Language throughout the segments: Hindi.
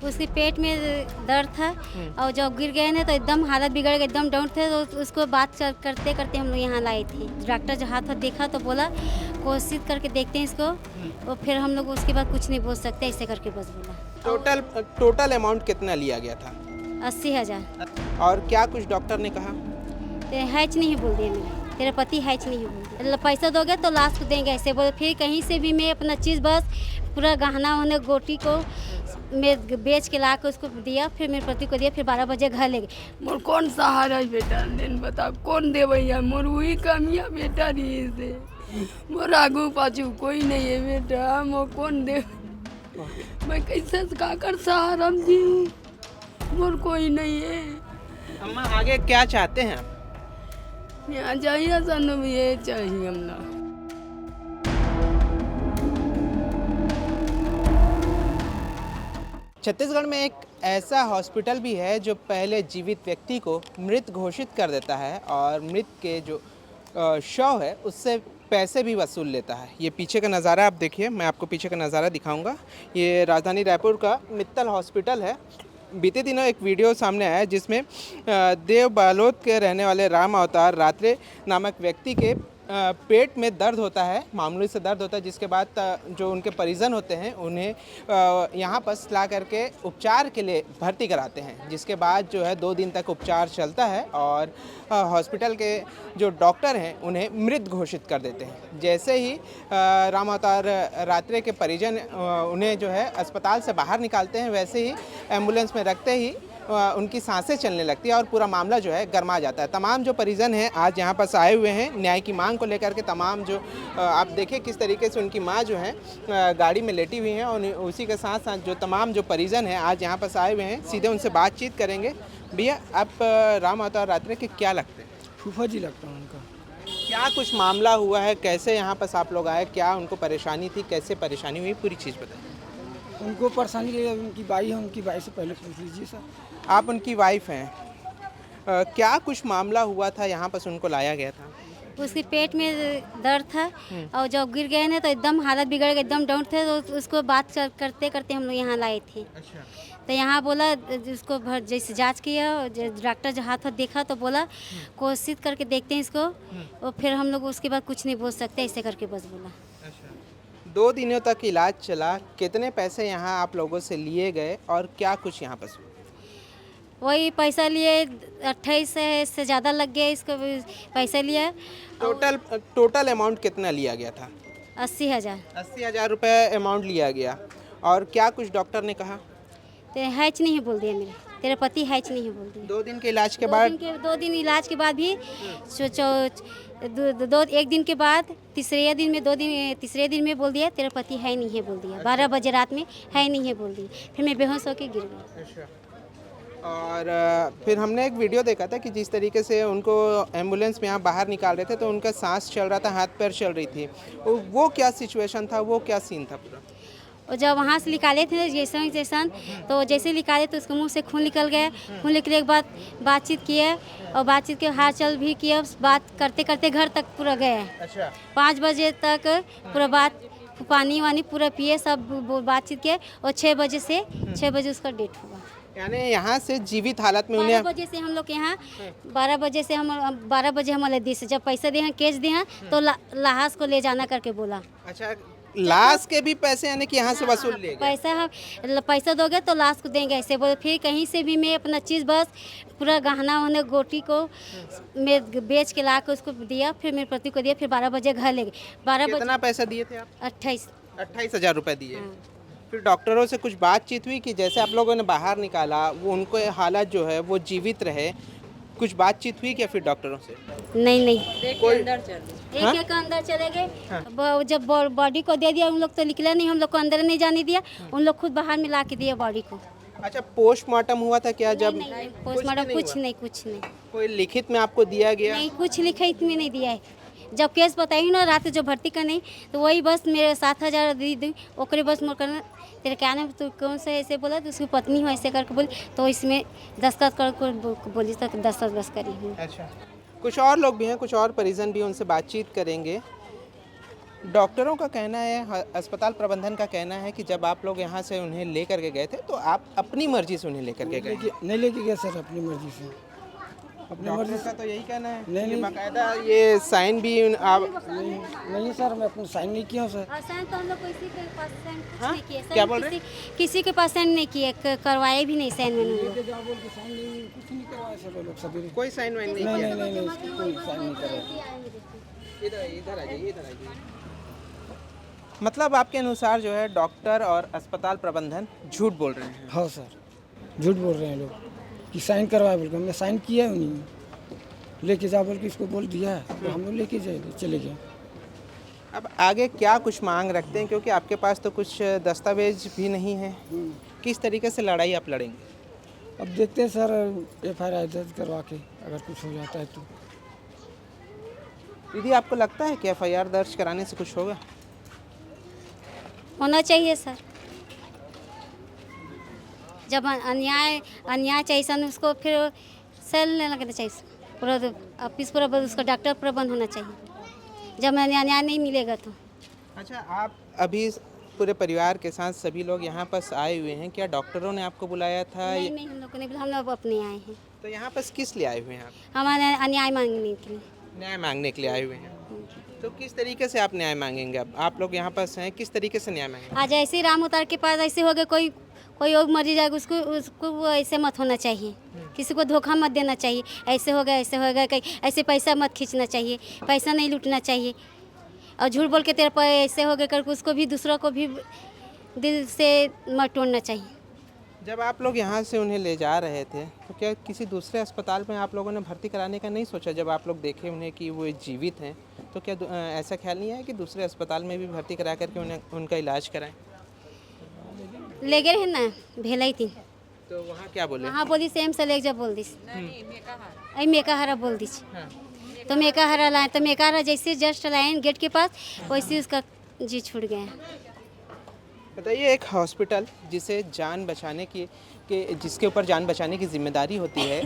उसके पेट में दर्द था और जब गिर गए ना तो एकदम हालत बिगड़ गई, एकदम डाउन थे। तो उसको करते करते हम लोग यहाँ लाए थे। डॉक्टर जो हाथ देखा तो बोला कोशिश करके देखते हैं इसको, और फिर हम लोग उसके बाद कुछ नहीं बोल सकते, ऐसे करके बस बोला। टोटल अमाउंट कितना लिया गया था? 80,000। और क्या कुछ डॉक्टर ने कहा? हैच नहीं बोल दिया मेरे, तेरा पति हैच नहीं बोल दिया, पैसा दोगे तो लास्ट को देंगे, ऐसे बोले। फिर कहीं से भी मैं अपना चीज़ बस पूरा गहना होने गोटी को मैं बेच के ला के उसको दिया, फिर मेरे पति को दिया, फिर 12 बजे घर ले गए। मोर कौन सहारा है बेटा, दिन बता कौन दे भैया, मोर वही कमिया बेटा रही से, मोर आगू पाछू कोई नहीं है बेटा, मोर कौन दे, मैं कैसे का कर सहारा जी, मोर कोई नहीं है। अम्मा आगे क्या चाहते हैं आप? यहाँ चाहिए सानू भी ये चाहिए हमना। छत्तीसगढ़ में एक ऐसा हॉस्पिटल भी है जो पहले जीवित व्यक्ति को मृत घोषित कर देता है और मृत के जो शव है उससे पैसे भी वसूल लेता है। ये पीछे का नज़ारा आप देखिए, मैं आपको पीछे का नज़ारा दिखाऊंगा। ये राजधानी रायपुर का मित्तल हॉस्पिटल है। बीते दिनों एक वीडियो सामने आया जिसमें देव बालोद के रहने वाले राम अवतार रात्रे नामक व्यक्ति के पेट में दर्द होता है, मामूली से दर्द होता है, जिसके बाद जो उनके परिजन होते हैं उन्हें यहाँ पर ला करके उपचार के लिए भर्ती कराते हैं, जिसके बाद जो है 2 दिन तक उपचार चलता है और हॉस्पिटल के जो डॉक्टर हैं उन्हें मृत घोषित कर देते हैं। जैसे ही राम अवतार रात्रे के परिजन उन्हें जो है अस्पताल से बाहर निकालते हैं, वैसे ही एम्बुलेंस में रखते ही उनकी सांसें चलने लगती है और पूरा मामला जो है गरमा जाता है। तमाम जो परिजन हैं आज यहाँ पास आए हुए हैं न्याय की मांग को लेकर के। तमाम जो आप देखिए किस तरीके से उनकी माँ जो है गाड़ी में लेटी हुई हैं और उसी के साथ साथ जो तमाम जो परिजन हैं आज यहाँ पास आए हुए हैं, सीधे उनसे बातचीत करेंगे। भैया आप राम अवतार रात्रे के क्या लगते हैं? फूफा जी लगता है उनका। क्या कुछ मामला हुआ है, कैसे यहाँ पास आप लोग आए, क्या उनको परेशानी थी, कैसे परेशानी हुई, पूरी चीज़ बताइए। उनको परेशानी के उनकी बाई है, उनकी बाई से पहले पूछ लीजिए सर। आप उनकी वाइफ हैं। क्या कुछ मामला हुआ था यहाँ पर उनको लाया गया था? उसके पेट में दर्द था और जब गिर गए ना तो एकदम हालत बिगड़ गई, एकदम डाउन थे। तो उसको करते करते हम लोग यहाँ लाए थे। अच्छा। तो यहाँ बोला उसको जैसे जांच किया, डॉक्टर जो हाथ देखा तो बोला कोशिश करके देखते हैं इसको, और फिर हम लोग उसके बाद कुछ नहीं बोल सकते, ऐसे करके बस बोला। 2 दिनों तक इलाज चला। कितने पैसे यहाँ आप लोगों से लिए गए और क्या कुछ यहाँ पर? वही पैसा लिए 28 से ज़्यादा लग गया, इसको पैसा लिया। टोटल अमाउंट कितना लिया गया था? 80,000। 80,000 रुपये अमाउंट लिया गया। और क्या कुछ डॉक्टर ने कहा? तो हैच नहीं बोल दिया मेरे, तेरा पति हैच नहीं बोल दिया। 2 दिन के इलाज के बाद 2 दिन इलाज के बाद भी एक दिन के बाद तीसरे दिन में बोल दिया तेरा पति है नहीं है बोल दिया। 12 बजे रात में है नहीं है बोल दिया। फिर मैं बेहोश होकर गिर गई। अच्छा। और फिर हमने एक वीडियो देखा था कि जिस तरीके से उनको एम्बुलेंस में यहाँ बाहर निकाल रहे थे तो उनका सांस चल रहा था, हाथ पैर चल रही थी। वो क्या सिचुएशन था, वो क्या सीन था पूरा? और जब वहाँ से निकाले थे जैसा तो जैसे निकाले तो उसके मुंह से खून निकल गया। खून निकलने के बाद बातचीत किए और बातचीत के हाथ चल भी किया। बात करते करते घर तक पूरा गया। अच्छा। 5 बजे तक पूरा बात पानी वानी पूरा पिए, सब बातचीत किए और 6 बजे उसका डेथ हुआ। यानी यहाँ से जीवित हालत में 12 बजे से हम लोग यहाँ 12 बजे हम दी से जब पैसा दिए केस दिए तो लाश को ले जाना करके बोला। अच्छा, लाश के भी पैसे यानी कि यहाँ से वसूल लिए गए? पैसा दोगे तो लाश को देंगे, ऐसे बोले। फिर कहीं से भी मैं अपना चीज़ बस पूरा गहना होने गोटी को मैं बेच के ला के उसको दिया, फिर मेरे पति को दिया, फिर 12 बजे घर ले गए। 12 बजे। कितना पैसा दिए थे आप? 28,000 रुपये दिए। फिर डॉक्टरों से कुछ बातचीत हुई कि जैसे आप लोगों ने बाहर निकाला वो उनको हालत जो है वो जीवित रहे, कुछ बातचीत हुई क्या फिर डॉक्टरों से? नहीं कोई एक अंदर चले गए। जब बॉडी को दे दिया उन लोग तो निकला नहीं, हम लोग को अंदर नहीं जाने दिया, उन लोग खुद बाहर मिला के दिया बॉडी को। अच्छा, पोस्टमार्टम हुआ था क्या? जब नहीं पोस्टमार्टम कुछ नहीं। कोई लिखित में आपको दिया गया? नहीं, कुछ लिखित में नहीं दिया है। जब केस बताई ना रात जो भर्ती का नहीं तो वही बस मेरे 7,000 दी ओकरे बस मोर करना तेरे क्या नाम, तू कौन सा ऐसे बोला तो उसकी पत्नी हो ऐसे करके बोली तो इसमें दस्तखत कर बोली तो दस्तखत बस करी हूँ। अच्छा, कुछ और लोग भी हैं, कुछ और परिजन भी, उनसे बातचीत करेंगे। डॉक्टरों का कहना है, अस्पताल प्रबंधन का कहना है कि जब आप लोग यहाँ से उन्हें लेकर के गए थे तो आप अपनी मर्जी से उन्हें लेकर के गए। नहीं लेके गया सर, अपनी मर्जी से, अपनी मर्जी डॉक्टर का तो यही कहना है। नहीं, ये नहीं। बाकायदा ये साइन भी आप नहीं सर, मैं अपना साइन नहीं किया हूँ सर। और साइन तो हम लोग किसी के पास साइन कुछ हाँ? नहीं किए। क्या बोल रहे किसी के पास साइन नहीं किए, करवाए भी नहीं साइन मैंने लोग। लेके जाओ बोल के साइन नहीं, कुछ नहीं करवाए सर वो लोग सभी। कोई साइन वाइन नहीं नहीं किया। नहीं नहीं नहीं, कोई साइन नहीं करवाया। इधर आ जाइए, इधर आ जाइए। मतलब आपके अनुसार जो है डॉक्टर और अस्पताल प्रबंधन झूठ बोल रहे हैं। हाँ सर, झूठ बोल रहे हैं लोग कि साइन करवाए बोल के। हमने साइन किया है उन्हीं, लेके जा बोल के इसको बोल दिया है, तो हम लोग लेके चले गए। अब आगे क्या कुछ मांग रखते हैं, क्योंकि आपके पास तो कुछ दस्तावेज भी नहीं है। किस तरीके से लड़ाई आप लड़ेंगे? अब देखते हैं सर, FIR दर्ज करवा के अगर कुछ हो जाता है तो। दीदी, आपको लगता है कि FIR दर्ज कराने से कुछ होगा? होना चाहिए सर। जब अन्याय चाहिए सन, उसको फिर सेल नहीं लगना चाहिए सर। पूरा ऑफिस पूरा उसका डॉक्टर प्रबंध होना चाहिए। जब अन्याय नहीं मिलेगा तो। अच्छा, आप अभी पूरे परिवार के साथ सभी लोग यहाँ पास आए हुए हैं, क्या डॉक्टरों ने आपको बुलाया था? नहीं, हम लोग को नहीं बुलाया, हम लोग अपने आए हैं। तो यहाँ पास किस लिए आए हुए हैं आप? हमारे अन्याय मांगने के लिए। न्याय मांगने के लिए आए हुए हैं। तो किस तरीके से आप न्याय मांगेंगे? अब आप लोग यहाँ पास हैं, किस तरीके से न्याय मांगेंगे? आज ऐसे ही राम अवतार के पास ऐसे हो गए, कोई और मर जाएगा, उसको वो ऐसे मत होना चाहिए। किसी को धोखा मत देना चाहिए। ऐसे हो गया कहीं ऐसे पैसा मत खींचना चाहिए, पैसा नहीं लूटना चाहिए। और झूठ बोल के तेरे पर ऐसे हो गए करके उसको भी, दूसरों को भी दिल से मत तोड़ना चाहिए। जब आप लोग यहाँ से उन्हें ले जा रहे थे तो क्या किसी दूसरे अस्पताल में आप लोगों ने भर्ती कराने का नहीं सोचा? जब आप लोग देखे उन्हें कि वो जीवित हैं तो क्या ऐसा ख्याल नहीं आया कि दूसरे अस्पताल में भी भर्ती करा करके उन्हें उनका इलाज कराएं? ले गए हैं ना, भेलाई थी। तो वहाँ क्या बोले? हाँ बोली सेम से ले जा बोल दी। अरे मेका हरा बोल दी। तो मेका हरा लाए, तो मेका हरा जैसे जस्ट लाए गेट के पास, वैसे उसका जी छूट गया। बताइए, एक हॉस्पिटल जिसे जान बचाने की जिसके ऊपर जान बचाने की जिम्मेदारी होती है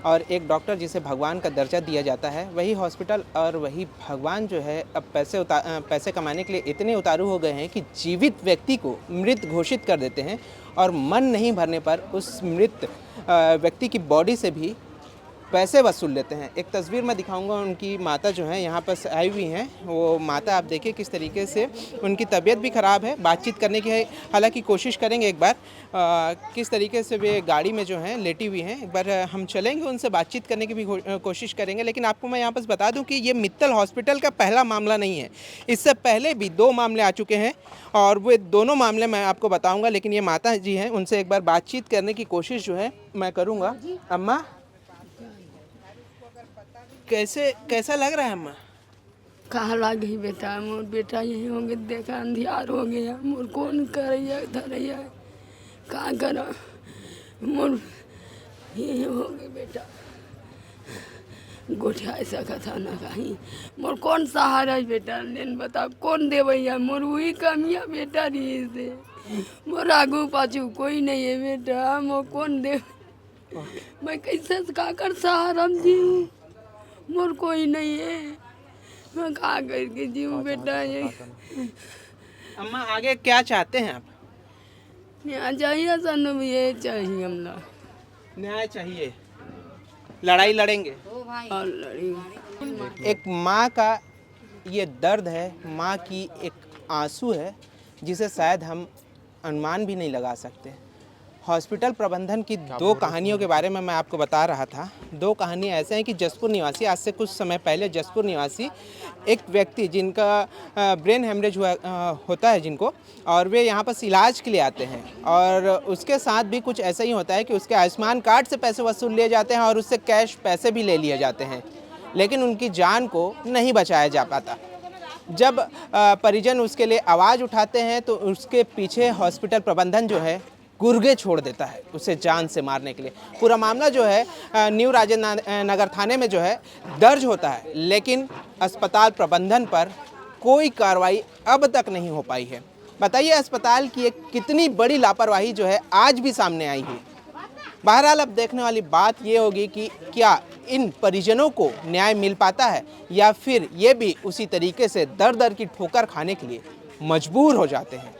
और एक डॉक्टर जिसे भगवान का दर्जा दिया जाता है, वही हॉस्पिटल और वही भगवान जो है अब पैसे कमाने के लिए इतने उतारू हो गए हैं कि जीवित व्यक्ति को मृत घोषित कर देते हैं और मन नहीं भरने पर उस मृत व्यक्ति की बॉडी से भी पैसे वसूल लेते हैं। एक तस्वीर मैं दिखाऊंगा, उनकी माता जो है यहाँ पर आई हुई हैं। वो माता आप देखिए किस तरीके से उनकी तबीयत भी ख़राब है। बातचीत करने की है, हालांकि कोशिश करेंगे एक बार किस तरीके से वे गाड़ी में जो हैं लेटी हुई हैं। एक बार हम चलेंगे, उनसे बातचीत करने की भी कोशिश करेंगे। लेकिन आपको मैं यहाँ पर बता दूँ कि ये मित्तल हॉस्पिटल का पहला मामला नहीं है। इससे पहले भी 2 मामले आ चुके हैं और वो दोनों मामले मैं आपको बताऊँगा। लेकिन ये माता जी हैं, उनसे एक बार बातचीत करने की कोशिश जो है मैं करूँगा। अम्मा, कैसा लग रहा है अम्मा? कहाँ लागी बेटा, मोर बेटा यही होंगे, देखा अंधियार हो गया। मोर कौन करैया धरैया, कहाँ करा, मोर यही हो गए बेटा। गोठा ऐसा कथा ना कहीं, मोर कौन सहारा है बेटा? लेन बता कौन दे भैया, मोर वही कमिया बेटा रही से। मोर आगू पाछू कोई नहीं है बेटा, मोर कौन दे, मैं कैसे का कर सहारा जीऊँ? मोर कोई नहीं है, मैं कहाँ करके जीऊँ बेटा? ये अम्मा, आगे क्या चाहते हैं आप? यहाँ चाहिए सनु, ये चाहिए हम लोग। न्याय चाहिए, लड़ाई लड़ेंगे और लड़ी। एक माँ का ये दर्द है, माँ की एक आंसू है जिसे शायद हम अनुमान भी नहीं लगा सकते। हॉस्पिटल प्रबंधन की 2 कहानियों के बारे में मैं आपको बता रहा था। 2 कहानियाँ ऐसे हैं कि जसपुर निवासी, आज से कुछ समय पहले जसपुर निवासी एक व्यक्ति जिनका ब्रेन हेमरेज होता है जिनको, और वे यहाँ पर इलाज के लिए आते हैं और उसके साथ भी कुछ ऐसा ही होता है कि उसके आयुष्मान कार्ड से पैसे वसूल लिए जाते हैं और उससे कैश पैसे भी ले लिए जाते हैं, लेकिन उनकी जान को नहीं बचाया जा पाता। जब परिजन उसके लिए आवाज़ उठाते हैं तो उसके पीछे हॉस्पिटल प्रबंधन जो है गुर्गे छोड़ देता है उसे जान से मारने के लिए। पूरा मामला जो है न्यू राजेंद्र नगर थाने में जो है दर्ज होता है, लेकिन अस्पताल प्रबंधन पर कोई कार्रवाई अब तक नहीं हो पाई है। बताइए, अस्पताल की एक कितनी बड़ी लापरवाही जो है आज भी सामने आई है। बहरहाल अब देखने वाली बात ये होगी कि क्या इन परिजनों को न्याय मिल पाता है या फिर ये भी उसी तरीके से दर दर की ठोकर खाने के लिए मजबूर हो जाते हैं।